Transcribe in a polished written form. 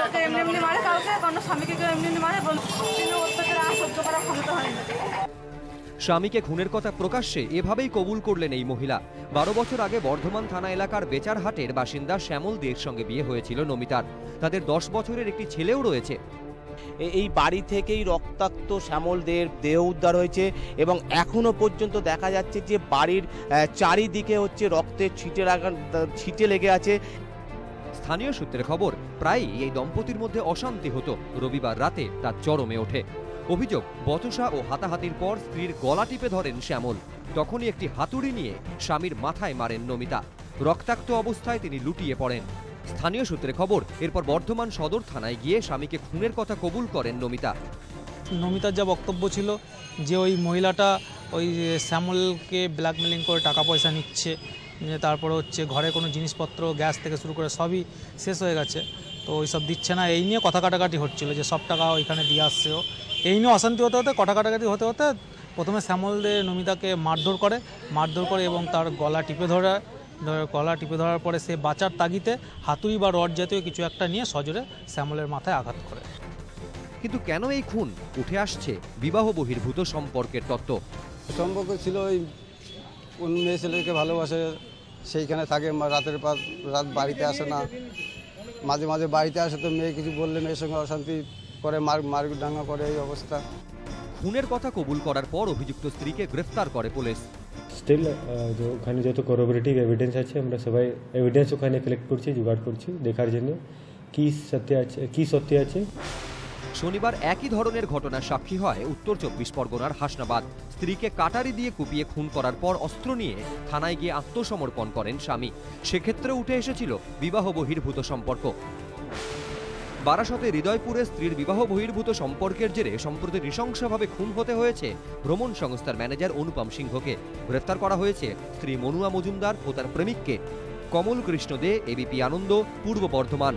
কাউকে এমনি এমনি মারে, কাউকে কোনো স্বামীকে কেউ এমনি এমনি মারে, অত্যাচার আর সহ্য করার ক্ষমতা হয় না। স্বামীকে খুনের কথা প্রকাশ্যে এভাবেই কবুল করলেন এই মহিলা। 12 বছর আগে বর্ধমান থানা এলাকার বেচারহাটের বাসিন্দা শ্যামল দের সঙ্গে বিয়ে হয়েছিল নমিতার। তাদের 10 বছরের একটি ছেলেও রয়েছে। এই বাড়ি থেকেই রক্তাক্ত শ্যামলদের দেহ উদ্ধার হয়েছে এবং এখনো পর্যন্ত দেখা যাচ্ছে যে বাড়ির চারিদিকে হচ্ছে রক্তের ছিটে লেগে আছে। স্থানীয় সূত্রের খবর, প্রায়ই এই দম্পতির মধ্যে অশান্তি হতো। রবিবার রাতে তা চরমে ওঠে। অভিযোগ, বচসা ও হাতাহাতির পর স্ত্রীর গলা টিপে ধরেন শ্যামল। তখনই একটি হাতুড়ি নিয়ে স্বামীর মাথায় মারেন নমিতা। রক্তাক্ত অবস্থায় তিনি লুটিয়ে পড়েন। স্থানীয় সূত্রে খবর, এরপর বর্ধমান সদর থানায় গিয়ে স্বামীকে খুনের কথা কবুল করেন নমিতা। নমিতার যা বক্তব্য ছিল যে ওই মহিলাটা ওই শ্যামলকে ব্ল্যাকমেলিং করে টাকা পয়সা নিচ্ছে, তারপরে হচ্ছে ঘরে কোনো জিনিসপত্র গ্যাস থেকে শুরু করে সবই শেষ হয়ে গেছে, তো ওই সব দিচ্ছে না, এই নিয়ে কথা কাটাকাটি হচ্ছিল যে সব টাকা ওইখানে দিয়ে আসছে। এই নিয়ে অশান্তি হতে হতে কথা কাটাকাটি হতে হতে প্রথমে শ্যামলদের নমিতাকে মারধর করে এবং তার গলা টিপে ধরার পরে সে বাঁচার তাগিতে হাতুড়ি বা রড জাতীয় কিছু একটা নিয়ে সজোরে শ্যামলের মাথায় আঘাত করে। কিন্তু কেন এই খুন? উঠে আসছে বিবাহ বহির্ভূত সম্পর্কের তত্ত্ব। সম্পর্ক ছিল ওই কোন মেয়ে ছেলেকে ভালোবাসে, সেইখানে থাকে, রাতের পর রাত বাড়িতে আসে না, মাঝে মাঝে বাড়িতে আসে তো মেয়ে কিছু বললে মেয়ের সঙ্গে অশান্তি করে, মারডাঙ্গা করে, এই অবস্থা। খুনের কথা কবুল করার পর অভিযুক্ত স্ত্রীকে গ্রেফতার করে পুলিশ। স্টিল ওখানে যত করোবোরেটিভ এভিডেন্স আছে আমরা সবাই এভিডেন্স ওখানে কালেক্ট করছি, জোগাড় করছি দেখার জন্য কি সত্য আছে। শনিবার একই ধরনের ঘটনার সাক্ষী হয় উত্তর 24 পরগনার হাসনাবাদ। স্ত্রীকে কাটারি দিয়ে কুপিয়ে খুন করার পর অস্ত্র নিয়ে থানায় গিয়ে আত্মসমর্পণ করেন স্বামী। সেক্ষেত্রে উঠে এসেছিল বিবাহ বহির্ভূত সম্পর্ক। বারাসতে হৃদয়পুরে স্ত্রীর বিবাহ বহির্ভূত সম্পর্কের জেরে সম্প্রতি নৃশংসভাবে খুন হতে হয়েছে ভ্রমণ সংস্থার ম্যানেজার অনুপম সিংহকে। গ্রেফতার করা হয়েছে স্ত্রী মনুয়া মজুমদার ও তার প্রেমিককে। কমল কৃষ্ণ দে, এবিপি আনন্দ, পূর্ব বর্ধমান।